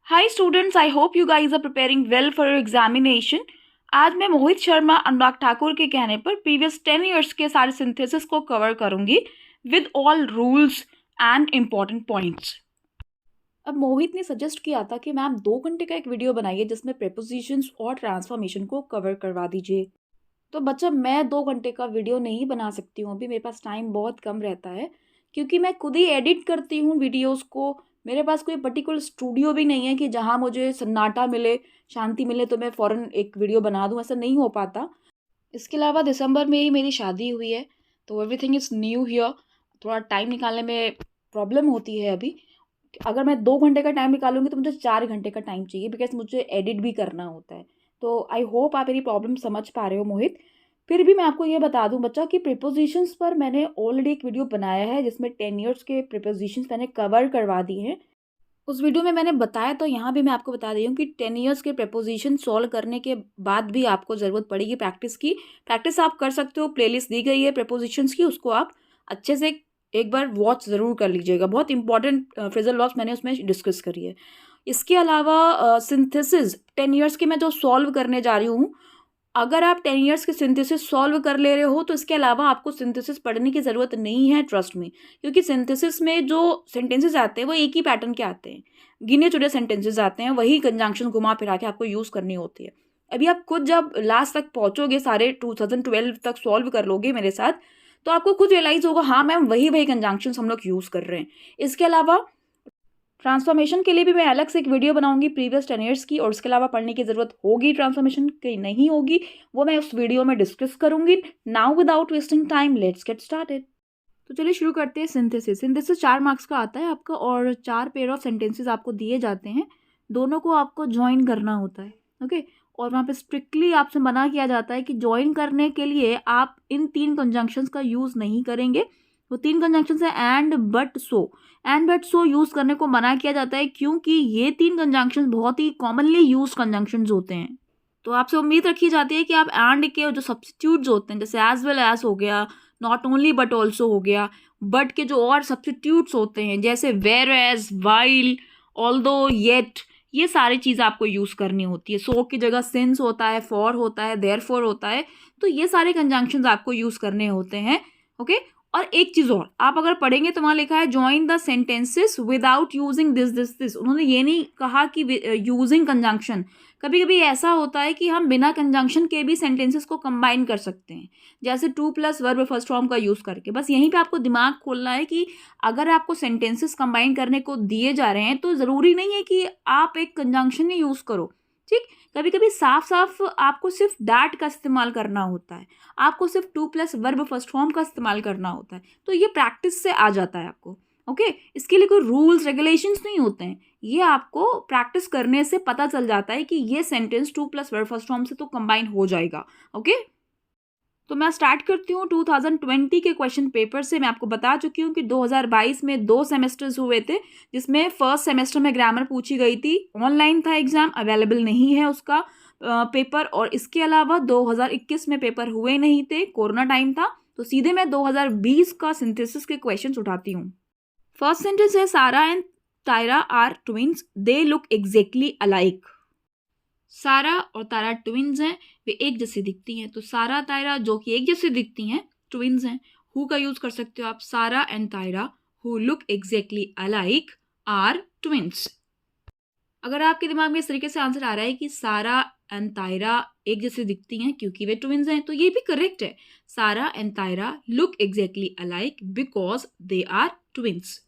Hi students, I hope you guys are preparing well for your examination. आज मैं मोहित शर्मा अनुराग ठाकुर के कहने पर प्रीवियस 10 ईयर्स के सारे सिंथेसिस को कवर करूंगी with all rules and important points. अब मोहित ने सजेस्ट किया था कि मैम 2 घंटे का एक वीडियो बनाइए जिसमें प्रेपोजिशंस और ट्रांसफॉर्मेशन को कवर करवा दीजिए। तो बच्चा मैं 2 घंटे का वीडियो नहीं बना सकती हूँ, अभी मेरे पास टाइम बहुत कम रहता है क्योंकि मैं खुद ही एडिट करती हूँ वीडियोस को। मेरे पास कोई पर्टिकुलर स्टूडियो भी नहीं है कि जहाँ मुझे सन्नाटा मिले, शांति मिले तो मैं फ़ौरन एक वीडियो बना दूँ, ऐसा नहीं हो पाता। इसके अलावा दिसंबर में ही मेरी शादी हुई है तो एवरीथिंग इज़ न्यू हियर, थोड़ा टाइम निकालने में प्रॉब्लम होती है अभी। अगर मैं 2 घंटे का टाइम निकालूंगी तो मुझे 4 घंटे का टाइम चाहिए बिकॉज मुझे एडिट भी करना होता है। तो आई होप आप मेरी प्रॉब्लम समझ पा रहे हो मोहित। फिर भी मैं आपको ये बता दूं बच्चा कि प्रिपोजिशंस पर मैंने ऑलरेडी एक वीडियो बनाया है जिसमें 10 ईयर्स के प्रिपोजिशंस मैंने कवर करवा दिए हैं। उस वीडियो में मैंने बताया, तो यहाँ भी मैं आपको बता रही हूँ कि 10 ईयर्स के प्रिपोजिशन सॉल्व करने के बाद भी आपको ज़रूरत पड़ेगी प्रैक्टिस की। प्रैक्टिस आप कर सकते हो, प्लेलिस्ट दी गई है प्रिपोजिशंस की, उसको आप अच्छे से एक बार वॉच ज़रूर कर लीजिएगा। बहुत इंपॉर्टेंट फ्रेजल वर्ब्स मैंने उसमें डिस्कस करी है। इसके अलावा सिंथेसिस 10 ईयर्स के मैं जो सॉल्व करने जा रही हूँ, अगर आप 10 ईयर्स के सिंथेसिस सॉल्व कर ले रहे हो तो इसके अलावा आपको सिंथेसिस पढ़ने की ज़रूरत नहीं है, ट्रस्ट में। क्योंकि सिंथेसिस में जो सेंटेंसेस आते हैं वो एक ही पैटर्न के आते हैं, गिने चुने सेंटेंसेस आते हैं, वही कंजंक्शन घुमा फिरा के आपको यूज़ करनी होती है। अभी आप खुद जब लास्ट तक पहुँचोगे, सारे 2012 तक सॉल्व कर लोगे मेरे साथ, तो आपको खुद रियलाइज़ होगा हाँ मैम वही कंजंक्शंस हम लोग यूज़ कर रहे हैं। इसके अलावा ट्रांसफॉर्मेशन के लिए भी मैं अलग से एक वीडियो बनाऊंगी प्रीवियस 10 ईयर्स की, और उसके अलावा पढ़ने की ज़रूरत होगी ट्रांसफॉर्मेशन की नहीं होगी वो मैं उस वीडियो में डिस्कस करूंगी। Now without wasting time let's get started. तो चलिए शुरू करते हैं। सिंथेसिस 4 मार्क्स का आता है आपका और 4 पेयर ऑफ सेंटेंसेस आपको दिए जाते हैं, दोनों को आपको ज्वाइन करना होता है। ओके, और वहाँ पे स्ट्रिक्टली आपसे मना किया जाता है कि ज्वाइन करने के लिए आप इन 3 कंजंक्शंस का यूज़ नहीं करेंगे। वो 3 कंजंक्शंस है and, but, so. And, but, so use करने को मना किया जाता है क्योंकि ये 3 कंजंक्शंस बहुत ही कॉमनली यूज कंजंक्शंस होते हैं। तो आपसे उम्मीद रखी जाती है कि आप एंड के जो सब्स्टिट्यूट्स होते हैं, जैसे एज वेल एज हो गया, नॉट ओनली बट ऑल्सो हो गया, बट के जो और सब्स्टिट्यूट्स होते हैं जैसे whereas, while, although, yet, ये सारी चीज़ आपको यूज़ करनी होती है। सो की जगह सिंस होता है, फॉर होता है, देयरफॉर होता है, तो ये सारे कंजंक्शंस आपको यूज़ करने होते हैं। ओके, और एक चीज़ और, आप अगर पढ़ेंगे तो वहाँ लिखा है join the sentences without using this this this. उन्होंने ये नहीं कहा कि यूजिंग कंजंक्शन। कभी कभी ऐसा होता है कि हम बिना कंजंक्शन के भी सेंटेंसेस को कंबाइन कर सकते हैं, जैसे to plus verb first form का यूज़ करके। बस यहीं पे आपको दिमाग खोलना है कि अगर आपको सेंटेंसेस कंबाइन करने को दिए जा रहे हैं तो ज़रूरी नहीं है कि आप एक कंजंक्शन ही यूज़ करो। ठीक, कभी कभी साफ साफ आपको सिर्फ डैट का इस्तेमाल करना होता है, आपको सिर्फ to plus verb first form का इस्तेमाल करना होता है, तो ये प्रैक्टिस से आ जाता है आपको। ओके, इसके लिए कोई रूल्स रेगुलेशंस नहीं होते हैं, ये आपको प्रैक्टिस करने से पता चल जाता है कि ये sentence to plus verb first form से तो कंबाइन हो जाएगा। ओके, तो मैं स्टार्ट करती हूँ 2020 के क्वेश्चन पेपर से। मैं आपको बता चुकी हूँ कि 2022 में 2 सेमेस्टर्स हुए थे, जिसमें फर्स्ट सेमेस्टर में ग्रामर पूछी गई थी, ऑनलाइन था एग्जाम, अवेलेबल नहीं है उसका पेपर। और इसके अलावा 2021 में पेपर हुए नहीं थे, कोरोना टाइम था, तो सीधे मैं 2020 का सिंथेसिस के क्वेश्चन उठाती हूँ। फर्स्ट सेंटेंस है, Sara and Tyra are twins, they look exactly alike. Sara और तारा ट्विंस हैं, वे एक जैसी दिखती हैं। तो सारा तायरा जो कि एक जैसी दिखती हैं, ट्विंस हैं। हु का यूज कर सकते हो आप, Sara and Tyra who look exactly alike are twins. अगर आपके दिमाग में इस तरीके से आंसर आ रहा है कि सारा एंड तायरा एक जैसी दिखती हैं क्योंकि वे ट्विंस हैं, तो ये भी करेक्ट है। Sara and Tyra look exactly alike because they are twins.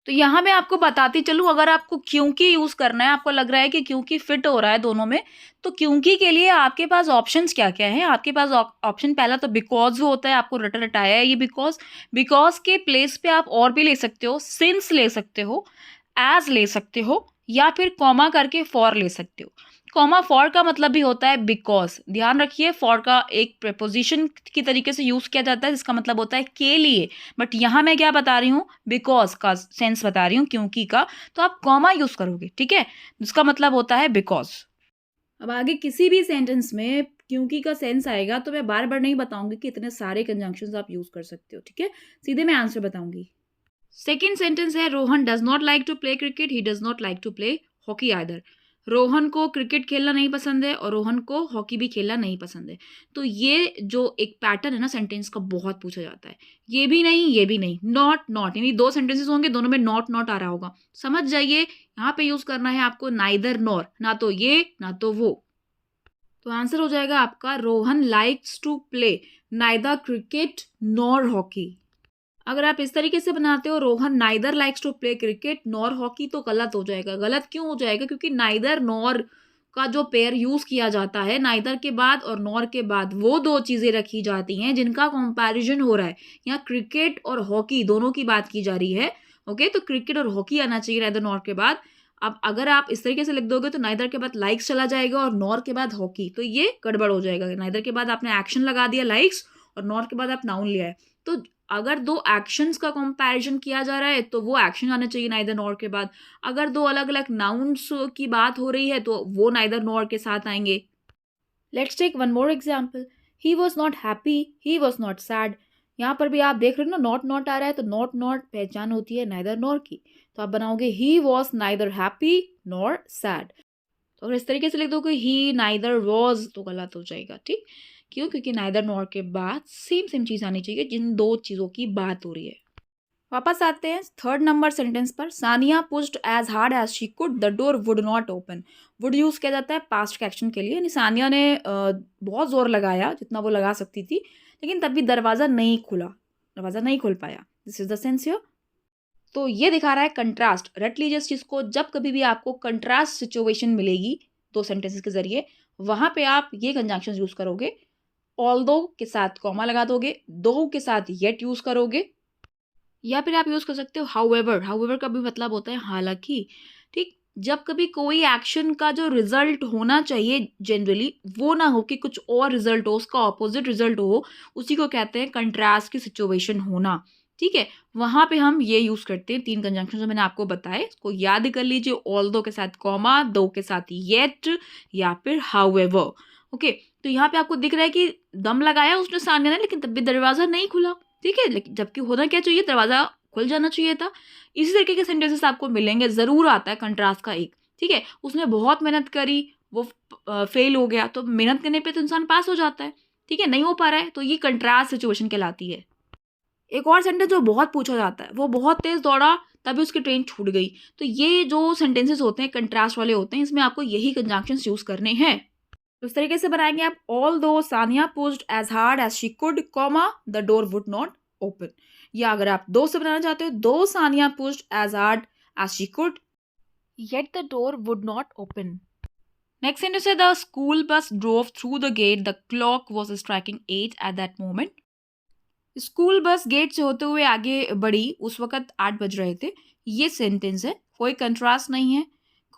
तो यहाँ मैं आपको बताती चलूँ, अगर आपको क्योंकि यूज़ करना है, आपको लग रहा है कि क्योंकि फिट हो रहा है दोनों में, तो क्योंकि के लिए आपके पास ऑप्शंस क्या क्या हैं। आपके पास ऑप्शन पहला तो बिकॉज होता है, आपको रटा रटाया है ये बिकॉज। बिकॉज के प्लेस पे आप और भी ले सकते हो, सिंस ले सकते हो, एज ले सकते हो, या फिर कॉमा करके फॉर ले सकते हो। कॉमा फॉर का मतलब भी होता है बिकॉज। ध्यान रखिए, फॉर का एक प्रेपोजिशन की तरीके से यूज़ किया जाता है जिसका मतलब होता है के लिए, बट यहाँ मैं क्या बता रही हूँ, बिकॉज का सेंस बता रही हूँ, क्योंकि का, तो आप कॉमा यूज़ करोगे, ठीक है, जिसका मतलब होता है बिकॉज। अब आगे किसी भी सेंटेंस में क्योंकि का सेंस आएगा तो मैं बार बार नहीं बताऊंगी कि इतने सारे कंजंक्शंस आप यूज़ कर सकते हो, ठीक है, सीधे मैं आंसर बताऊंगी। सेकेंड सेंटेंस है, Rohan does not like to play cricket, he does not like to play hockey either. Rohan को क्रिकेट खेलना नहीं पसंद है और रोहन को हॉकी भी खेलना नहीं पसंद है। तो ये जो एक पैटर्न है ना सेंटेंस का, बहुत पूछा जाता है। ये भी नहीं, ये भी नहीं, नॉट नॉट, यानी दो सेंटेंसेस होंगे, दोनों में नॉट नॉट आ रहा होगा। समझ जाइए, यहाँ पे यूज करना है आपको नाइदर नॉर, ना तो ये ना तो वो। तो आंसर हो जाएगा आपका Rohan likes to play neither cricket nor hockey. अगर आप इस तरीके से बनाते हो Rohan neither likes to play cricket nor hockey, तो गलत हो जाएगा। गलत क्यों हो जाएगा? क्योंकि नाइदर नॉर का जो पेयर यूज किया जाता है नाइदर के बाद और नॉर के बाद, वो दो चीजें रखी जाती हैं जिनका कंपैरिजन हो रहा है। यहाँ क्रिकेट और हॉकी दोनों की बात की जा रही है। ओके, तो क्रिकेट और हॉकी आना चाहिए नाइदर नॉर के बाद। अब अगर आप इस तरीके से लिख दोगे तो नाइदर के बाद लाइक्स चला जाएगा और नॉर के बाद हॉकी, तो ये गड़बड़ हो जाएगा। नाइदर के बाद आपने एक्शन लगा दिया लाइक्स और नॉर के बाद आप नाउन लिया है। तो अगर दो एक्शंस का कंपैरिजन किया जा रहा है तो वो एक्शन आना चाहिए नाइदर नॉर के बाद। अगर दो अलग अलग नाउन्स की बात हो रही है तो वो नाइदर नॉर के साथ आएंगे। Let's take one more example. He was not happy, he was not sad. यहाँ पर भी आप देख रहे हो ना, नॉट नॉट आ रहा है, तो नॉट नॉट पहचान होती है नाइदर नॉर की। तो आप बनाओगे he was neither happy nor sad. तो अगर इस तरीके से लिख दोगे ही नाइदर वॉज, तो गलत हो जाएगा। ठीक, क्यों? क्योंकि नाइदर नॉर के बाद सेम सेम चीज आनी चाहिए जिन दो चीजों की बात हो रही है। वापस आते हैं थर्ड नंबर सेंटेंस पर। Sania pushed as hard as she could, the door would not open. Would use किया जाता है पास्ट के एक्शन के लिए, यानी सानिया ने बहुत जोर लगाया जितना वो लगा सकती थी, लेकिन तब भी दरवाजा नहीं खुला, दरवाजा नहीं खुल पाया। This is the sense here. तो ये दिखा रहा है कंट्रास्ट। रट लीजिए इस चीज को, जब कभी भी आपको कंट्रास्ट सिचुएशन मिलेगी दो सेंटेंसेस के जरिए, वहां पे आप ये कंजंक्शन यूज करोगे। ऑल्दो के साथ कॉमा लगा दोगे, दो के साथ येट यूज करोगे, या फिर आप यूज कर सकते हो हाउएवर। हाउएवर का भी मतलब होता है हालांकि। ठीक, जब कभी कोई एक्शन का जो रिजल्ट होना चाहिए जनरली वो ना हो कि कुछ और रिजल्ट हो, उसका ऑपोजिट रिजल्ट हो, उसी को कहते हैं कंट्रास्ट की सिचुएशन होना। ठीक है, वहां पे हम ये यूज करते हैं तीन कंजंक्शन जो मैंने आपको बताए, इसको याद कर लीजिए। ऑल्दो के साथ कॉमा, दो के साथ येट, या फिर हाउएवर। ओके, तो यहाँ पे आपको दिख रहा है कि दम लगाया उसने सानिया ने, लेकिन तब भी दरवाजा नहीं खुला। ठीक है, लेकिन जबकि होना क्या चाहिए, दरवाजा खुल जाना चाहिए था। इसी तरीके के सेंटेंसेस आपको मिलेंगे, जरूर आता है कंट्रास्ट का एक। ठीक है, उसने बहुत मेहनत करी, वो फेल हो गया, तो मेहनत करने पे तो इंसान पास हो जाता है। ठीक है, नहीं हो पा रहा है तो ये कंट्रास्ट सिचुएशन कहलाती है। एक और सेंटेंस जो बहुत पूछा जाता है, वो बहुत तेज दौड़ा तभी उसकी ट्रेन छूट गई। तो ये जो सेंटेंसेस होते हैं कंट्रास्ट वाले होते हैं, इसमें आपको यही कंजंक्शंस यूज करने हैं। तो इस तरीके से बनाएंगे आप। Although Sania pushed as hard as she could, comma, the door would not open. या अगर आप दो से बनाना चाहते हो, though Sania pushed as hard as she could, yet the door would not open. Next sentence है the school bus drove through the gate, the clock was striking 8 at that moment. School bus gate से होते हुए आगे बढ़ी, उस वक्त 8 बज रहे थे। ये सेंटेंस है, कोई कंट्रास्ट नहीं है,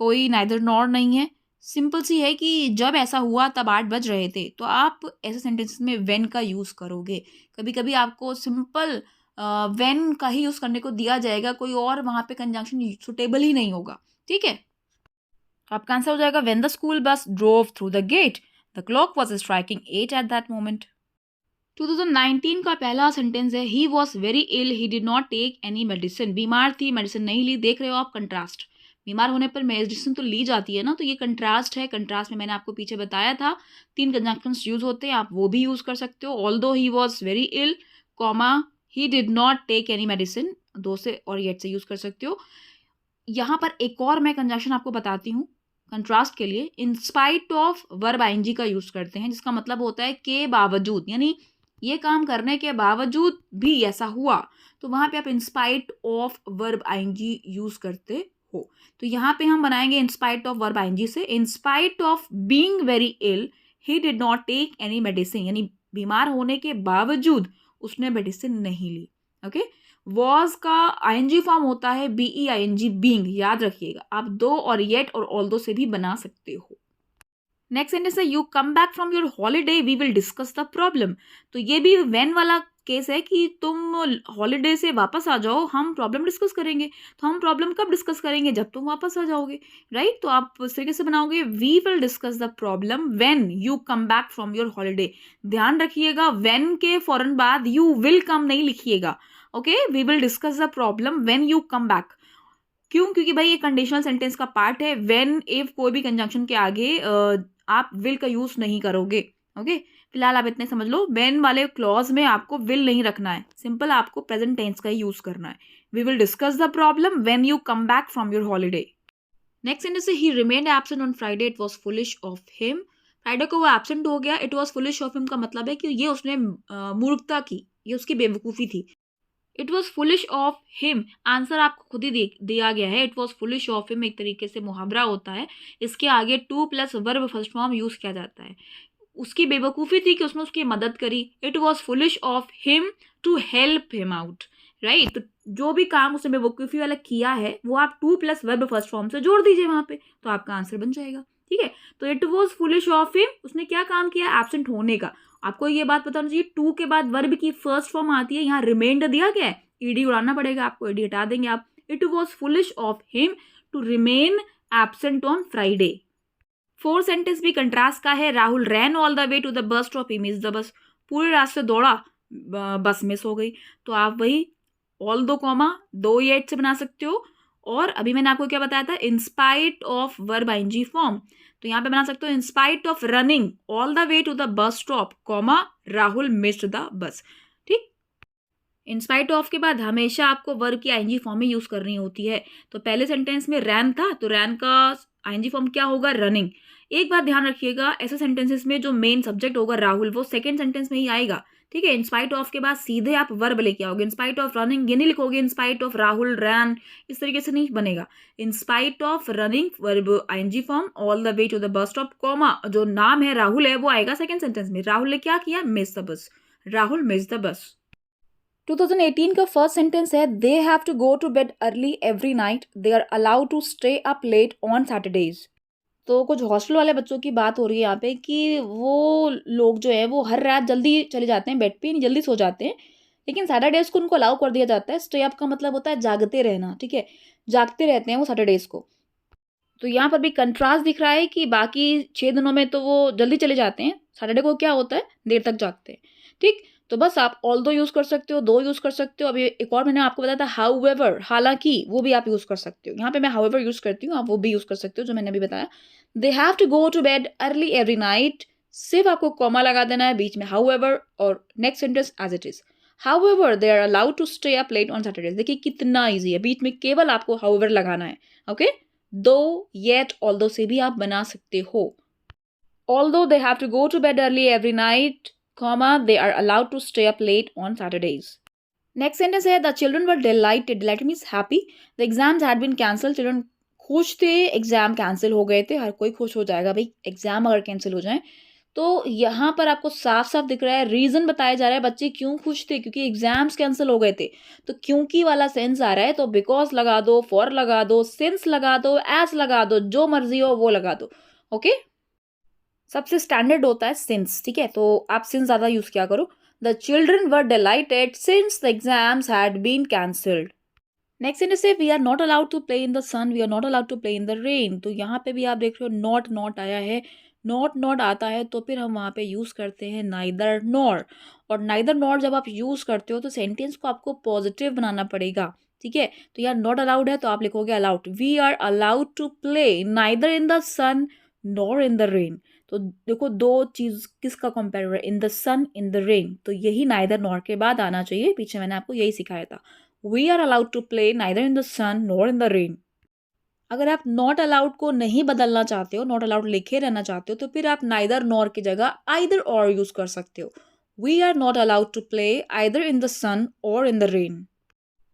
कोई नाइदर नॉर नहीं है, सिंपल सी है कि जब ऐसा हुआ तब 8 बज रहे थे। तो आप ऐसे सेंटेंसेस में व्हेन का यूज़ करोगे। कभी कभी आपको सिंपल व्हेन का ही यूज़ करने को दिया जाएगा, कोई और वहाँ पे कंजंक्शन सुटेबल ही नहीं होगा। ठीक है, आपका आंसर हो जाएगा when the school bus drove through the gate, the clock was striking 8 at that moment. 2019 का पहला सेंटेंस है he was very ill, he did not take any medicine. बीमार थी, मेडिसिन नहीं ली। देख रहे हो आप कंट्रास्ट, बीमार होने पर मेडिसिन तो ली जाती है ना, तो ये कंट्रास्ट है। कंट्रास्ट में मैंने आपको पीछे बताया था तीन कंजंक्शंस यूज होते हैं, आप वो भी यूज कर सकते हो। Although he was very ill, comma, he did not take any medicine, though से और येट से यूज कर सकते हो। यहाँ पर एक और मैं कंजंक्शन आपको बताती हूँ कंट्रास्ट के लिए। In spite of verb ING का यूज करते हैं, जिसका मतलब होता है के बावजूद, यानी ये काम करने के बावजूद भी ऐसा हुआ, तो वहां पे आप in spite of verb ING use करते हो। तो यहाँ पे हम बनाएंगे इंस्पाइट ऑफ वर्ब आईएनजी से, in spite of being very ill he did not take any medicine, यानी बीमार होने के बावजूद उसने मेडिसिन नहीं ली। ओके, वॉज का आईएनजी फॉर्म होता है बीईआईएनजी, बीइंग, याद रखिएगा। आप दो और येट और ऑल्दो से भी बना सकते हो। नेक्स्ट सेंटेंस है you come back from your holiday, we will discuss the problem. तो ये भी व्हेन वाला केस है कि तुम हॉलीडे से वापस आ जाओ, हम प्रॉब्लम डिस्कस करेंगे। तो हम प्रॉब्लम कब डिस्कस करेंगे? जब तुम वापस आ जाओगे, राइट। तो आप इस तरीके से बनाओगे we will discuss the problem when you come back from your holiday. ध्यान रखिएगा, व्हेन के फौरन बाद यू विल कम नहीं लिखिएगा। Okay, we will discuss the problem when you come back. क्यों? क्योंकि भाई ये कंडीशनल सेंटेंस का पार्ट है। व्हेन, इफ, कोई भी कंजंक्शन के आगे आप विल का यूज नहीं करोगे। ओके, फिलहाल आप इतने समझ लो, व्हेन वाले क्लॉज में आपको विल नहीं रखना है, सिंपल आपको प्रेजेंट टेंस का ही यूज करना है। We will discuss the problem when you come back from your holiday. Next sentence है, he remained absent on Friday, it was foolish of him. Friday को वो एब्सेंट हो गया, it was foolish of him का मतलब है कि ये उसने मूर्खता की, ये उसकी बेवकूफ़ी थी। It was foolish of him, answer आपको खुद ही दिया गया है। It was foolish of him एक तरीके से मुहावरा होता है, इसके आगे to plus verb first form use किया जाता है। उसकी बेवकूफ़ी थी कि उसने उसकी मदद करी। It was foolish of him to help him out, right. तो जो भी काम उसने बेवकूफ़ी वाला किया है वो आप to plus verb first form से जोड़ दीजिए वहाँ पे, तो आपका आंसर बन जाएगा। ठीक है, तो it was foolish of him, उसने क्या काम किया, एब्सेंट होने का। आपको ये बात पता होना चाहिए, टू के बाद वर्ब की फर्स्ट फॉर्म आती है, यहाँ रिमेंड दिया गया है, ईडी उड़ाना पड़ेगा आपको, ईडी हटा देंगे आप। It was foolish of him to remain absent on Friday. Fourth sentence भी कंट्रास्ट का है, Rahul ran all the way to the bus stop, he miss the bus, पूरे रास्ते दौड़ा, बस मिस हो गई। तो आप वही ऑल दो कॉमा दो ही एड से बना सकते हो, और अभी मैंने आपको क्या बताया था, in spite of verb ING form, तो यहाँ पे बना सकते हो in spite of running all the way to the bus stop comma Rahul missed the bus. ठीक, इंस्पाइट ऑफ के बाद हमेशा आपको वर्ब की आईएनजी फॉर्म ही यूज करनी होती है। तो पहले सेंटेंस में रैन था, तो रैन का आईएनजी फॉर्म क्या होगा, रनिंग। एक बात ध्यान रखिएगा, ऐसे सेंटेंसेस में जो मेन सब्जेक्ट होगा राहुल, वो सेकंड सेंटेंस में ही आएगा। ठीक है, इंस्पाइट ऑफ के बाद सीधे आप वर्ब लेके आओगे, इंस्पाइट ऑफ रनिंग ये नहीं लिखोगे, इंस्पाइट ऑफ राहुल रैन, इस तरीके से नहीं बनेगा। In spite of running verb ING form all the way to the bus stop comma जो नाम है राहुल है वो आएगा सेकंड सेंटेंस में। राहुल ने क्या किया, मिस द बस, राहुल मिस द बस। 2018 का फर्स्ट सेंटेंस है, they have to go to bed early every night, they are allowed to stay up late on Saturdays. तो कुछ हॉस्टल वाले बच्चों की बात हो रही है यहाँ पे कि वो लोग जो है वो हर रात जल्दी चले जाते हैं बेड पे, यानी जल्दी सो जाते हैं, लेकिन सैटरडेज को उनको अलाउ कर दिया जाता है। स्टे अप का मतलब होता है जागते रहना, ठीक है, जागते रहते हैं वो सैटरडेज को। तो यहाँ पर भी कंट्रास्ट दिख रहा है कि बाकी 6 दिनों में तो वो जल्दी चले जाते हैं, सैटरडे को क्या होता है, देर तक जागते हैं। ठीक, तो बस आप ऑल दो यूज़ कर सकते हो, दो यूज़ कर सकते हो। अभी एक और मैंने आपको बताया था हाउएवर, हालांकि, वो भी आप यूज़ कर सकते हो। यहाँ पे मैं हाउएवर यूज़ करती हूँ, आप वो भी यूज़ कर सकते हो जो मैंने अभी बताया। They have to go to bed early every night, सिर्फ आपको कॉमा लगा देना है बीच में हाउएवर, और next sentence as it is. However they are allowed to stay up late on Saturdays. देखिए कितना ईजी है, बीच में केवल आपको हाउएवर लगाना है। ओके, दो, येट, ऑल्दो से भी आप बना सकते हो। Although they have to go to bed early every night, comma, they are allowed to stay up late on Saturdays. Next sentence है, the children were delighted. Delighted means happy. The exams had been cancelled. Children खुश थे, exam cancel हो गए थे। हर कोई खुश हो जाएगा भाई, एग्जाम अगर कैंसिल हो जाए। तो यहाँ पर आपको साफ साफ दिख रहा है, रीजन बताया जा रहा है बच्चे क्यों खुश थे, क्योंकि एग्जाम्स कैंसिल हो गए थे। तो क्योंकि वाला सेंस आ रहा है, तो बिकॉज लगा दो, फॉर लगा दो, सिंस लगा दो, एज लगा दो, जो मर्जी हो वो लगा दो। ओके, सबसे स्टैंडर्ड होता है सिंस, ठीक है, तो आप सिंस ज़्यादा यूज़ किया करो। The children were delighted since the exams had been cancelled. Next sentence है, we are not allowed to play in the sun, we are not allowed to play in the rain. तो यहाँ पे भी आप देख रहे हो नॉट नॉट आया है, नॉट नॉट आता है तो फिर हम वहाँ पे यूज़ करते हैं नाइदर नॉर। और नाइदर नॉर जब आप यूज़ करते हो तो सेंटेंस को आपको पॉजिटिव बनाना पड़ेगा, ठीक है। तो यहाँ नॉट अलाउड है तो आप लिखोगे allowed. We are allowed to play neither in the sun nor in the rain. तो देखो दो चीज़ किसका कंपेयर हो रहा है, in the sun, in the rain, तो यही नाइदर नॉर के बाद आना चाहिए। पीछे मैंने आपको यही सिखाया था, we are allowed to play neither in the sun nor in the rain. अगर आप नॉट अलाउड को नहीं बदलना चाहते हो, नॉट अलाउड लिखे रहना चाहते हो, तो फिर आप नाइदर नॉर की जगह आइदर और यूज कर सकते हो। We are not allowed to play either in the sun or in the rain.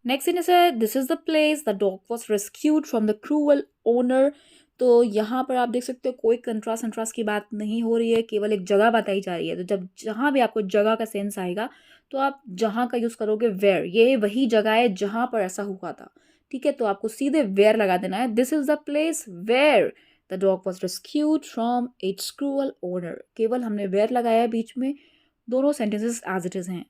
Next sentence है, this is the place the dog was rescued from the cruel owner. तो यहाँ पर आप देख सकते हो कोई कंट्रास्ट की बात नहीं हो रही है, केवल एक जगह बताई जा रही है। तो जब जहाँ भी आपको जगह का सेंस आएगा तो आप जहाँ का यूज़ करोगे वेयर, ये वही जगह है जहाँ पर ऐसा हुआ था, ठीक है। तो आपको सीधे वेयर लगा देना है। This is the place where the dog was rescued from its cruel owner, केवल हमने वेयर लगाया है बीच में, दोनों सेंटेंसेस एज इट इज़ हैं।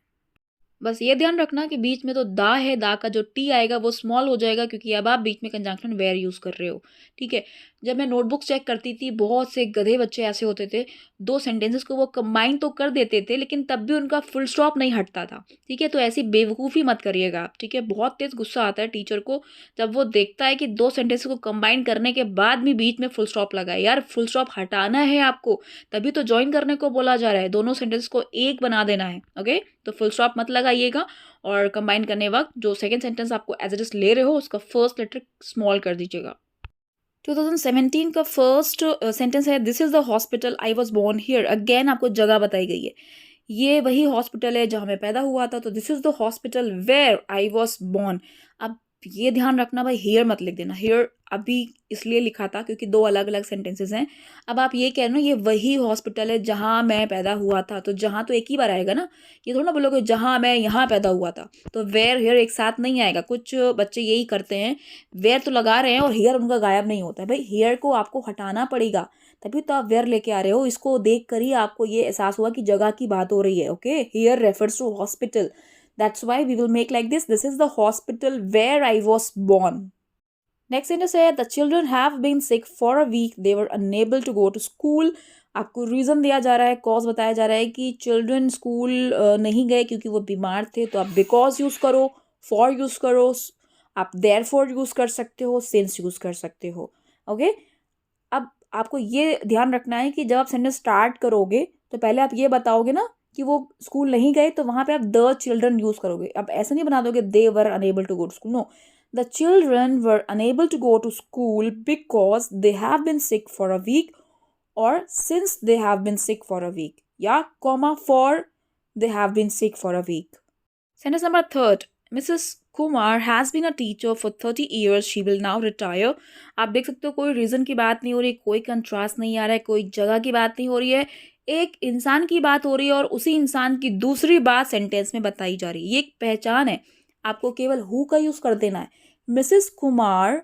बस ये ध्यान रखना कि बीच में तो दा है, दा का जो टी आएगा वो स्मॉल हो जाएगा क्योंकि अब आप बीच में कंजंक्शन वेयर यूज़ कर रहे हो, ठीक है। जब मैं नोटबुक चेक करती थी बहुत से गधे बच्चे ऐसे होते थे, दो सेंटेंसेस को वो कंबाइन तो कर देते थे लेकिन तब भी उनका फुल स्टॉप नहीं हटता था, ठीक है। तो ऐसी बेवकूफ़ी मत करिएगा आप, ठीक है। बहुत तेज़ गुस्सा आता है टीचर को जब वो देखता है कि दो सेंटेंसेस को कंबाइन करने के बाद भी बीच में फुल स्टॉप लगा है। यार फुल स्टॉप हटाना है आपको, तभी तो ज्वाइन करने को बोला जा रहा है, दोनों सेंटेंस को एक बना देना है, ओके। तो फुल स्टॉप मत लगाइएगा और कंबाइन करने वक्त जो सेकंड सेंटेंस आपको एज इट इज ले रहे हो उसका फर्स्ट लेटर स्मॉल कर दीजिएगा। 2017 का फर्स्ट सेंटेंस है, this is the hospital I was born here. Again आपको जगह बताई गई है, ये वही हॉस्पिटल है जहाँ मैं पैदा हुआ था, तो this is the hospital where I was born. अब ये ध्यान रखना भाई, हियर मत लिख देना। हियर अभी इसलिए लिखा था क्योंकि दो अलग अलग सेंटेंसेस हैं। अब आप ये कह रहे हो ये वही हॉस्पिटल है जहाँ मैं पैदा हुआ था, तो जहाँ तो एक ही बार आएगा ना, ये थोड़ा ना बोलोगे जहाँ मैं यहाँ पैदा हुआ था। तो वेयर हियर एक साथ नहीं आएगा, कुछ बच्चे यही करते हैं, वेयर तो लगा रहे हैं और हियर उनका गायब नहीं होता है। भाई हियर को आपको हटाना पड़ेगा, तभी तो आप वेयर लेके आ रहे हो। इसको देख कर ही आपको ये एहसास हुआ कि जगह की बात हो रही है, okay. Here refers to hospital, that's why we will make like this is the hospital where I was born. Next sentence है, the children have been sick for a week they were unable to go to school. आपको reason दिया जा रहा है, cause बताया जा रहा है कि चिल्ड्रन स्कूल नहीं गए क्योंकि वो बीमार थे। तो आप बिकॉज यूज़ करो, फॉर यूज़ करो, आप देयर फॉर यूज़ कर सकते हो, सिंस यूज़ कर सकते हो, ओके। अब आपको ये ध्यान रखना है कि जब आप सेंटेंस स्टार्ट करोगे तो पहले आप ये बताओगे ना कि वो स्कूल नहीं गए, तो वहाँ पे आप द चिल्ड्रन यूज़ करोगे। अब ऐसा नहीं बना दोगे they were unable to go to school, no, the children were unable to go to school because they have been sick for a week or since they have been sick for a week. Yeah, comma for they have been sick for a week. Sentence number third. Mrs. Kumar has been a teacher for 30 years. She will now retire. आप देख सकते हो कोई reason की बात नहीं हो रही, कोई कंट्रास्ट नहीं आ रहा है, कोई जगह की बात नहीं हो रही है, एक इंसान की बात हो रही है और उसी इंसान की दूसरी बात सेंटेंस में बताई जा रही है। ये एक पहचान है, आपको केवल हु का यूज़ कर देना है। मिसेस कुमार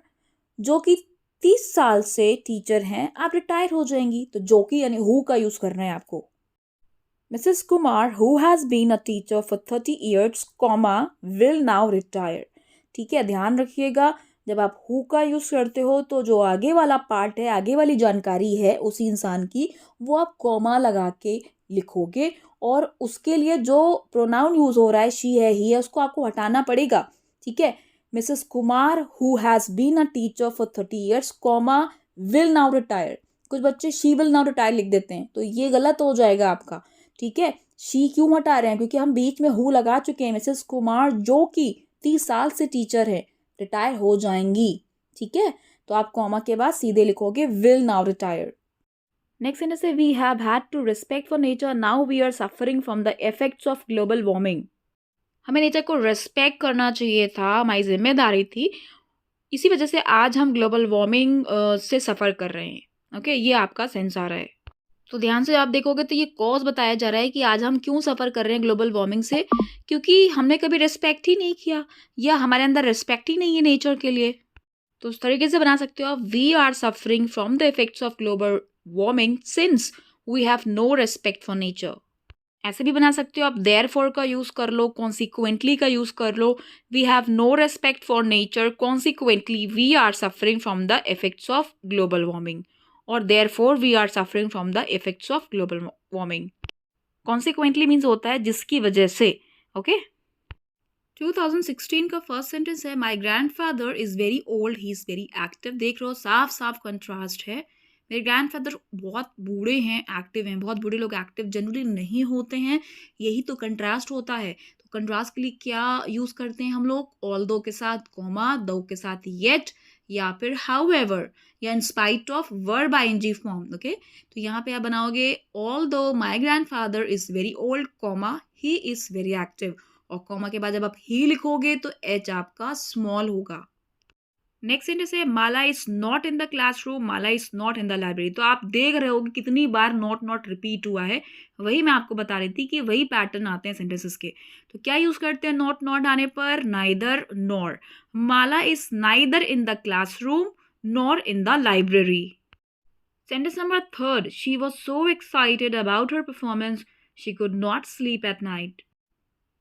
जो कि 30 साल से टीचर हैं, आप रिटायर हो जाएंगी, तो जो कि यानी हु का यूज़ करना है आपको। Mrs Kumar who has been a teacher for 30 years comma will now retire. ठीक है, ध्यान रखिएगा जब आप हु का यूज़ करते हो तो जो आगे वाला पार्ट है, आगे वाली जानकारी है उसी इंसान की, वो आप कॉमा लगा के लिखोगे और उसके लिए जो प्रोनाउन यूज़ हो रहा है शी है, ही है, उसको आपको हटाना पड़ेगा। ठीक है, Mrs Kumar who has been a teacher for 30 years comma will now retire. कुछ बच्चे शी विल नाउ रिटायर लिख देते हैं, तो ये गलत हो जाएगा आपका। ठीक है, शी क्यों हटा रहे हैं? क्योंकि हम बीच में हु लगा चुके हैं। मिसेस कुमार जो कि 30 साल से टीचर है, रिटायर हो जाएंगी। ठीक है, तो आप कॉमा के बाद सीधे लिखोगे will now retire. Next sentence है, we have had to respect for nature, now we are suffering from the effects of global warming. हमें नेचर को रिस्पेक्ट करना चाहिए था, हमारी जिम्मेदारी थी, इसी वजह से आज हम ग्लोबल वार्मिंग से सफ़र कर रहे हैं। ओके, ये आपका सेंस आ रहा है। तो ध्यान से आप देखोगे तो ये कॉज बताया जा रहा है कि आज हम क्यों सफ़र कर रहे हैं ग्लोबल वार्मिंग से, क्योंकि हमने कभी रिस्पेक्ट ही नहीं किया या हमारे अंदर रिस्पेक्ट ही नहीं है नेचर के लिए। तो उस तरीके से बना सकते हो आप, we are suffering from the effects of global warming since we have no respect for nature. ऐसे भी बना सकते हो आप, देयरफॉर का यूज़ कर लो, कॉन्सिक्वेंटली का यूज़ कर लो, we have no respect for nature, consequently we are suffering from the effects of global warming, और therefore we are suffering from the effects of global warming. Consequently means होता है जिसकी वजह से। ओके, 2016 का फर्स्ट सेंटेंस है, माई grandfather is very old he is very active. देख रहे हो, साफ साफ कंट्रास्ट है। मेरे ग्रैंडफादर बहुत बूढ़े हैं, एक्टिव हैं। बहुत बूढ़े लोग एक्टिव जनरली नहीं होते हैं, यही तो कंट्रास्ट होता है। तो कंट्रास्ट के लिए क्या यूज़ करते हैं हम लोग? ऑल्दो के साथ कॉमा, दो के साथ येट, या फिर हाउएवर, या in spite of verb ING form. Okay, तो यहाँ पे आप बनाओगे although my grandfather is very old comma he is very active, और कॉमा के बाद जब आप ही लिखोगे तो एच आपका स्मॉल होगा। नेक्स्ट सेंटेंस है, Mala is not in the classroom, Mala is not in the library. तो आप देख रहे हो कि कितनी बार नॉट रिपीट हुआ है, वही मैं आपको बता रही थी कि वही पैटर्न आते हैं सेंटेंसेस के। तो क्या यूज करते हैं नॉट आने पर? Neither nor. Mala is neither in the classroom nor in the library. Sentence number third, she was so excited about her performance she could not sleep at night.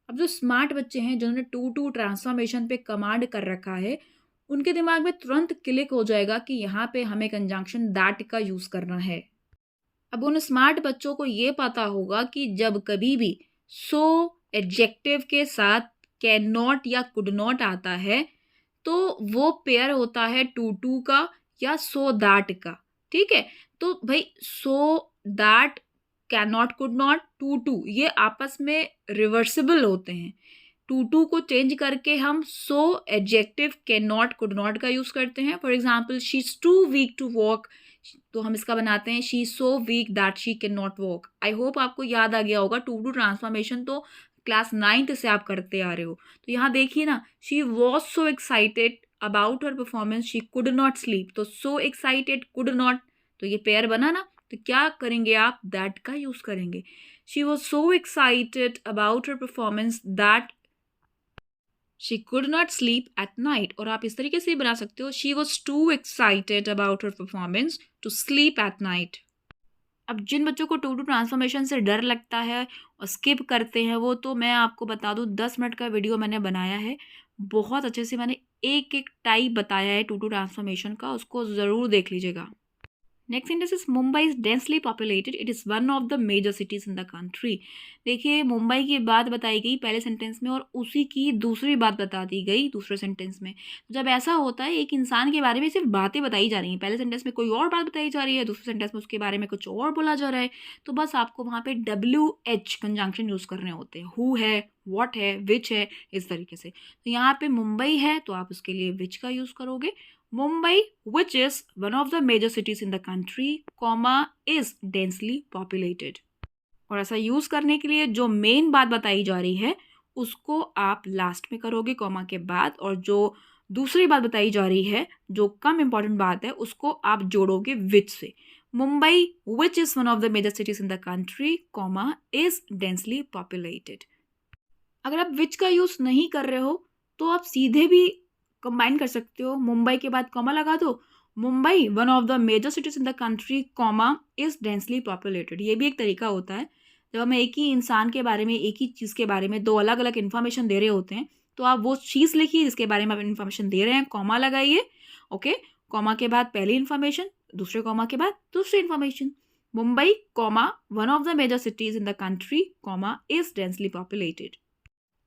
अब जो smart बच्चे हैं जिन्होंने to to transformation पे command कर रखा है, उनके दिमाग में तुरंत क्लिक हो जाएगा कि यहाँ पे हमें कंजंक्शन दैट का यूज करना है। अब उन स्मार्ट बच्चों को ये पता होगा कि जब कभी भी सो एडजेक्टिव के साथ कैन नॉट या कुड नॉट आता है, तो वो पेयर होता है टू टू का या सो दैट का। ठीक है, तो भाई so that, can not, could not, too to ये आपस में रिवर्सिबल होते हैं। टू टू को चेंज करके हम so adjective can not could not का यूज करते हैं। For example she is too weak to walk, तो हम इसका बनाते हैं she is so weak that she can not walk. I hope आपको याद आ गया होगा, टू टू ट्रांसफॉर्मेशन तो क्लास 9th से आप करते आ रहे हो। तो यहाँ देखिए ना, she was so excited about her performance she could not sleep, तो सो एक्साइटेड कुड नॉट, तो ये पेयर बना ना, तो क्या करेंगे आप, दैट का यूज करेंगे। She was so excited about her performance that she could not sleep at night, और आप इस तरीके से बना सकते हो she was too excited about her performance to sleep at night. अब जिन बच्चों को टू टू ट्रांसफॉर्मेशन से डर लगता है और स्किप करते हैं वो, तो मैं आपको बता दूं 10 मिनट का वीडियो मैंने बनाया है, बहुत अच्छे से मैंने एक एक टाइप बताया है टू टू ट्रांसफॉर्मेशन का, उसको ज़रूर देख लीजिएगा। Next sentence is Mumbai is densely populated, it is one of the major cities in the country. देखिए मुंबई की बात बताई गई पहले सेंटेंस में और उसी की दूसरी बात बता दी गई दूसरे सेंटेंस में। जब ऐसा होता है एक इंसान के बारे में सिर्फ बातें बताई जा रही हैं, पहले सेंटेंस में कोई और बात बताई जा रही है, दूसरे सेंटेंस में उसके बारे में कुछ और बोला जा रहा है, तो बस आपको वहाँ पे WH कंजंक्शन यूज़ करने होते हैं। हु है, व्हाट है, विच है, इस तरीके से। तो यहाँ पे मुंबई है तो आप उसके लिए विच का यूज़ करोगे। Mumbai, which is one of the major cities in the country, comma is densely populated। और ऐसा यूज करने के लिए जो मेन बात बताई जा रही है उसको आप लास्ट में करोगे कॉमा के बाद, और जो दूसरी बात बताई जा रही है जो कम इंपॉर्टेंट बात है उसको आप जोड़ोगे विच से। Mumbai which is one of the major cities in the country, comma is densely populated. अगर आप विच का यूज नहीं कर रहे हो तो आप सीधे भी कंबाइन कर सकते हो, मुंबई के बाद कॉमा लगा दो, Mumbai one of the major cities in the country, comma is densely populated. ये भी एक तरीका होता है, जब हमें एक ही इंसान के बारे में, एक ही चीज़ के बारे में दो अलग अलग इन्फॉर्मेशन दे रहे होते हैं, तो आप वो चीज़ लिखिए जिसके बारे में आप इन्फॉर्मेशन दे रहे हैं, कॉमा लगाइए। ओके, कॉमा के बाद पहली इन्फॉर्मेशन, दूसरे कॉमा के बाद दूसरी information. Mumbai comma one of the major cities in the country, comma is densely populated.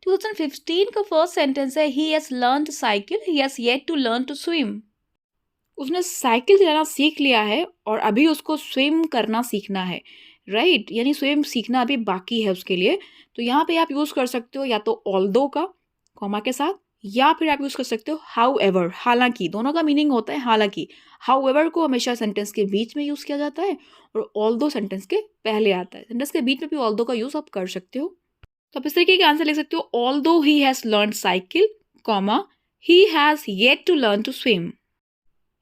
2015 का फर्स्ट सेंटेंस है he has learned cycle, he has yet to learn to swim. उसने साइकिल चलाना सीख लिया है और अभी उसको स्विम करना सीखना है, राइट, यानी स्विम सीखना अभी बाकी है उसके लिए। तो यहाँ पे आप यूज़ कर सकते हो या तो ऑल्दो का कॉमा के साथ, या फिर आप यूज़ कर सकते हो हाउ एवर, हालांकि। दोनों का मीनिंग होता है हालांकि। हाउ एवर को हमेशा सेंटेंस के बीच में यूज़ किया जाता है और ऑल्दो सेंटेंस के पहले आता है। सेंटेंस के बीच में भी ऑल्दो का यूज़ आप कर सकते हो। तो आप इस तरीके के आंसर लिख सकते हो, although he has learn cycle, comma he has yet to learn to swim.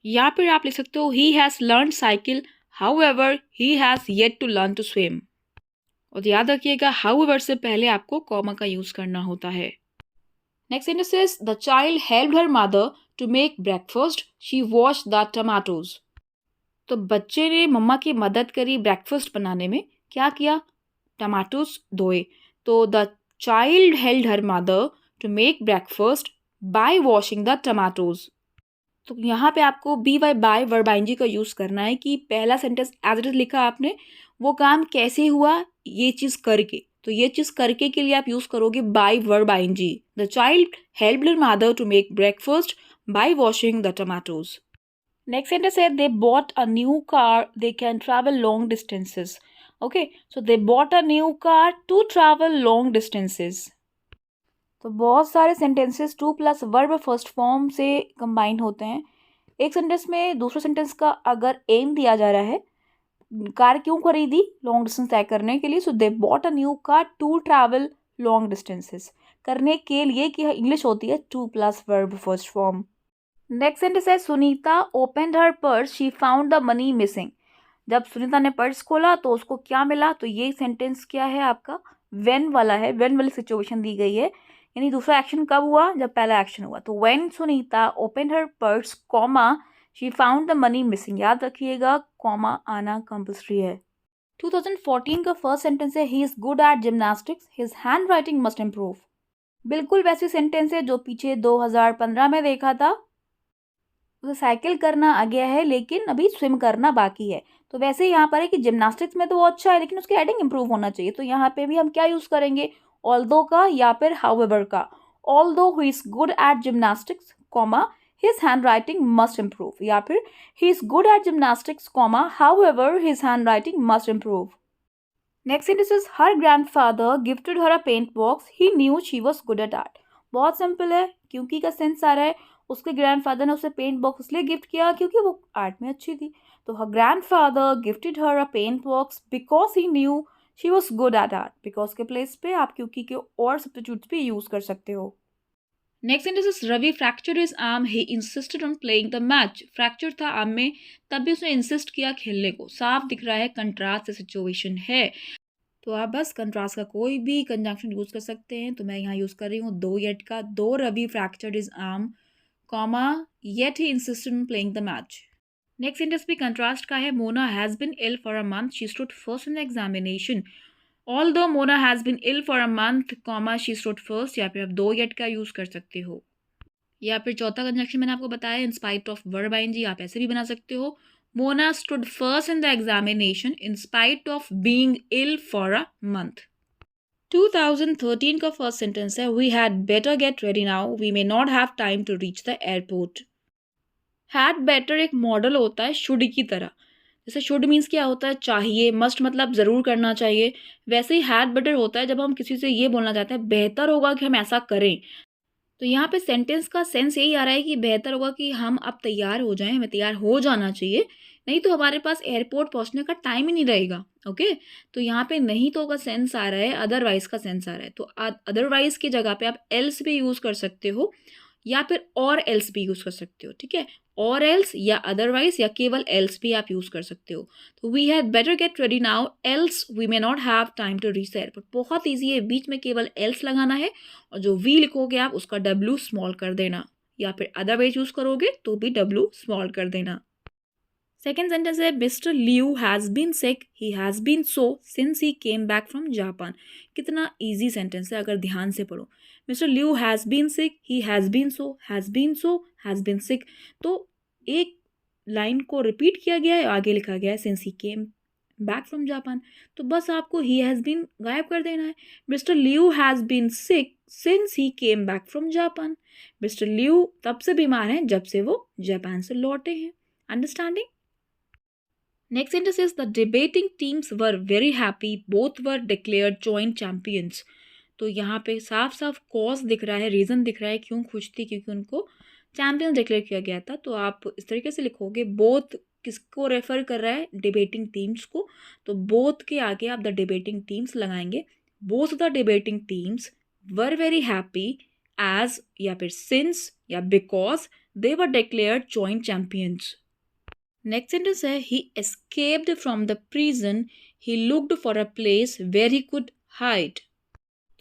या फिर आप लिख सकते हो he has learn cycle, however he has yet to learn to swim. और याद रखिएगा हाउएवर से पहले आपको कॉमा का यूज करना होता है। Next sentence is the child helped her mother to make breakfast, she washed the tomatoes. तो बच्चे ने मम्मा की मदद करी ब्रेकफास्ट बनाने में, क्या किया, टमाटोज धोए। तो the child held her mother to make breakfast by washing the tomatoes. तो यहाँ पे आपको B Y by verb ING का यूज़ करना है कि पहला सेंटेंस एज इट इज लिखा आपने, वो काम कैसे हुआ, ये चीज़ करके। तो ये चीज़ करके के लिए आप यूज़ करोगे by verb ING. The child helped her mother to make breakfast by washing the tomatoes. Next sentence है they bought a new car, they can travel long distances. Okay, so they bought a new car to travel long distances. तो बहुत सारे sentences to plus verb first form से combine होते हैं। एक sentence में दूसरे सेंटेंस का अगर एम दिया जा रहा है, कार क्यों खरीदी, लॉन्ग डिस्टेंस तय करने के लिए, so they bought a new car to travel long distances, करने के लिए, कि इंग्लिश होती है to plus verb first form. Next sentence है Sunita opened her purse, she found the money missing. जब सुनीता ने पर्स खोला तो उसको क्या मिला, तो ये सेंटेंस क्या है आपका, व्हेन वाला है, व्हेन वाली सिचुएशन दी गई है, यानी दूसरा एक्शन कब हुआ, जब पहला एक्शन हुआ। तो when Sunita open her purse, comma she found the money missing. याद रखिएगा कॉमा आना कंपल्सरी है। 2014 का फर्स्ट सेंटेंस है, ही is good at gymnastics, his hand writing must improve. बिल्कुल वैसी सेंटेंस है जो पीछे 2015 में देखा था। उसे साइकिल करना आ गया है लेकिन अभी स्विम करना बाकी है। तो वैसे यहाँ पर है कि जिमनास्टिक्स में तो वो अच्छा है लेकिन उसकी हेडिंग इंप्रूव होना चाहिए। तो यहाँ पे भी हम क्या यूज़ करेंगे, ऑल्दो का या फिर हाउएवर का। Although he is good at gymnastics comma his hand writing must improve, या फिर he is good at gymnastics comma however his hand writing must improve. Next sentence is her grandfather gifted her a paint box, he knew she was good at art. बहुत simple है, क्योंकि का sense आ रहा है, उसके grandfather ने उसे paint box इसलिए गिफ्ट किया क्योंकि वो आर्ट में अच्छी थी। तो her grandfather gifted her a paint box because he knew she was good at art. Because के प्लेस पे आप क्योंकि के और सब्स्टिट्यूट्स भी यूज कर सकते हो। Next sentence is Ravi fractured his arm, he insisted on playing the match. Fracture था आर्म में, तब भी उसने इंसिस्ट किया खेलने को। साफ दिख रहा है कंट्रास्ट सिचुएशन है। तो आप बस कंट्रास्ट का कोई भी कंजंक्शन यूज कर सकते हैं। तो मैं यहाँ यूज कर रही हूँ दो येट का, though Ravi fractured his arm comma yet he insisted on playing the match. Next sentence भी कंट्रास्ट का है, Mona has been ill for a month, she stood first in the examination. Although Mona has been ill for a month comma she stood first, या फिर आप दो yet का use कर सकते हो। या फिर चौथा कंजंक्शन मैंने आपको बताया in spite of verb ING, आप ऐसे भी बना सकते हो, Mona stood first in the examination in spite of being ill for a month. 2013 का फर्स्ट सेंटेंस है, We had better get ready now, we may not have time to reach the airport. Had better एक model होता है should की तरह। जैसे should means क्या होता है, चाहिए, must मतलब ज़रूर करना चाहिए। वैसे ही had better होता है जब हम किसी से ये बोलना चाहते हैं बेहतर होगा कि हम ऐसा करें। तो यहाँ पे सेंटेंस का सेंस यही आ रहा है कि बेहतर होगा कि हम अब तैयार हो जाएं, हमें तैयार हो जाना चाहिए, नहीं तो हमारे पास एयरपोर्ट पहुँचने का टाइम ही नहीं रहेगा। ओके, तो यहाँ पे नहीं तो का सेंस आ रहा है, अदरवाइज का सेंस आ रहा है। तो अदरवाइज की जगह पे आप एल्स भी यूज़ कर सकते हो या फिर और एल्स भी यूज़ कर सकते हो। ठीक है, और एल्स या अदरवाइज या केवल एल्स भी आप यूज़ कर सकते हो। तो we had better get ready now else we may not have time to reach the airport. बहुत ईजी है, बीच में केवल एल्स लगाना है और जो वी लिखोगे आप उसका डब्ल्यू स्मॉल कर देना, या फिर अदरवाइज यूज़ करोगे तो भी डब्ल्यू स्मॉल कर देना। सेकेंड सेंटेंस है, mister Liu has been sick, he has been so since he came back from Japan. कितना ईजी सेंटेंस है अगर ध्यान से पढ़ो। Mister Liu has been sick, he has been so, has been so, has been sick. तो एक line को repeat किया गया है, आगे लिखा गया है since he came back from Japan. तो बस आपको ही हैज़ बीन गायब कर देना है। Mister Liu has been sick since he came back from Japan. Mr Liu तब से बीमार हैं जब से वो जापान से लौटे हैं। Understanding? Next sentence is the debating teams were very happy, both were declared joint champions. तो यहाँ पे साफ साफ कॉज दिख रहा है, रीज़न दिख रहा है क्यों खुश थी, क्योंकि उनको चैम्पियन डिक्लेयर किया गया था। तो आप इस तरीके से लिखोगे, बोथ किसको रेफर कर रहा है, डिबेटिंग टीम्स को। तो बोथ के आगे आप द डिबेटिंग टीम्स लगाएंगे। Both the debating teams were very happy as या फिर सिंस या because they were declared joint champions. Next sentence है, he escaped from the prison, he looked for a place where he could hide.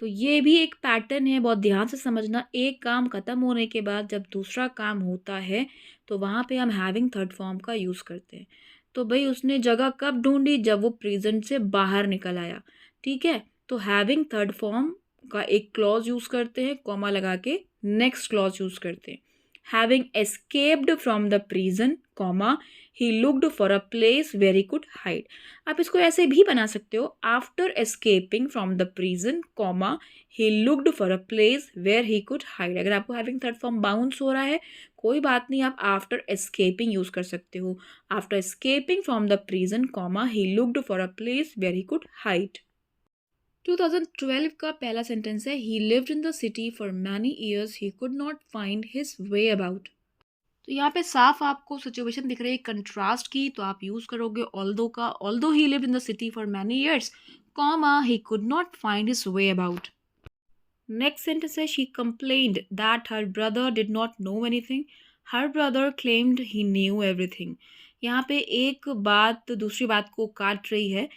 तो ये भी एक pattern है, बहुत ध्यान से समझना। एक काम खत्म होने के बाद जब दूसरा काम होता है तो वहाँ पे हम हैविंग थर्ड फॉर्म का यूज़ करते हैं। तो भाई उसने जगह कब ढूंढी, जब वो प्रिजन से बाहर निकल आया। ठीक है, तो हैविंग थर्ड फॉर्म का एक क्लॉज यूज़ करते हैं, कॉमा लगा के नेक्स्ट क्लॉज यूज़ करते हैं। Having escaped from the prison comma he looked for a place where he could hide. आप इसको ऐसे भी बना सकते हो, after escaping from the prison comma he looked for a place where he could hide. अगर आपको हैविंग थर्ड फॉर्म बाउंस हो रहा है कोई बात नहीं, आप आफ्टर एस्केपिंग यूज कर सकते हो। After escaping from the prison comma he looked for a place where he could hide. 2012 का पहला सेंटेंस है, he lived in the city for many years, he could not find his way about. तो यहाँ पे साफ आपको situation दिख रही है कंट्रास्ट की, तो आप यूज करोगे ऑल्दो का। Although he lived in the city for many years comma he could not find his way about. Next sentence है, she complained that her brother did not know anything, her brother claimed he knew everything. यहाँ पे एक बात दूसरी बात को काट रही है।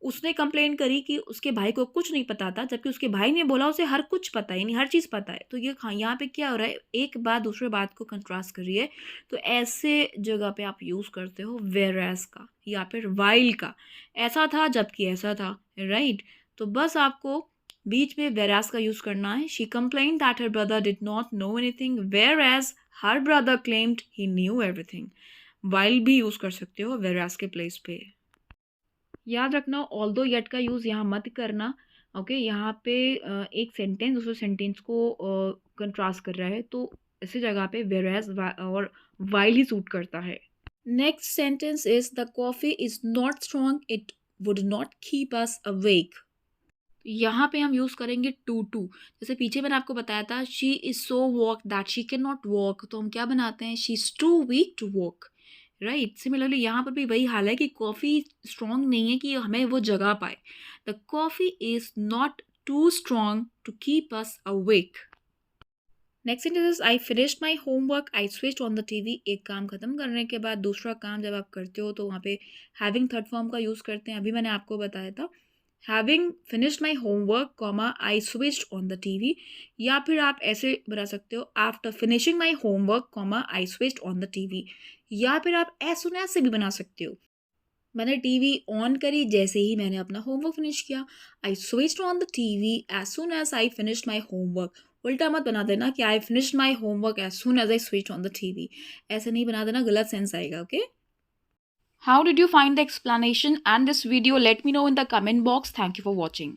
उसने कंप्लेन करी कि उसके भाई को कुछ नहीं पता था, जबकि उसके भाई ने बोला उसे हर कुछ पता है, यानी हर चीज़ पता है। तो ये यहाँ पे क्या हो रहा है, एक बात दूसरे बात को कंट्रास्ट कर रही है। तो ऐसे जगह पे आप यूज़ करते हो वेयर एज का या फिर वाइल का। ऐसा था जबकि ऐसा था, राइट। तो बस आपको बीच में वेयर एज का यूज़ करना है। She complain that her brother did not know anything whereas her brother claimed he knew everything. While भी यूज़ कर सकते हो वेयर एज के प्लेस पे। याद रखना ऑल्दो येट का यूज़ यहाँ मत करना। ओके, यहाँ पे एक सेंटेंस दूसरे सेंटेंस को कंट्रास्ट कर रहा है, तो इसी जगह पे वेयरएज और वाइल ही सूट करता है। Next sentence is the coffee is not strong, it would not keep us awake. यहाँ पे हम यूज़ करेंगे टू। जैसे पीछे मैंने आपको बताया था she is so weak that she can not walk, तो हम क्या बनाते हैं, she is too weak to walk, right. Similarly यहाँ पर भी वही हाल है कि कॉफ़ी स्ट्रॉन्ग नहीं है कि हमें वो जगा पाए। The coffee is not too strong to keep us awake. Next sentence, I finished my homework, I switched on the TV. एक काम खत्म करने के बाद दूसरा काम जब आप करते हो तो वहाँ पे हैविंग थर्ड फॉर्म का यूज़ करते हैं। अभी मैंने आपको बताया था having finished my homework comma I switched on the TV, या फिर आप ऐसे बना सकते हो after finishing my homework comma I switched on the TV, या फिर आप एज सुन एज से भी बना सकते हो। मैंने टीवी ऑन करी जैसे ही मैंने अपना होमवर्क फिनिश किया। I switched on the TV as soon as I finished my homework. उल्टा मत बना देना कि I finished my homework as soon as I switched on the TV. ऐसे नहीं बना देना, गलत सेंस आएगा। Okay, how did you find the explanation and this video? Let me know in the comment box. Thank you for watching.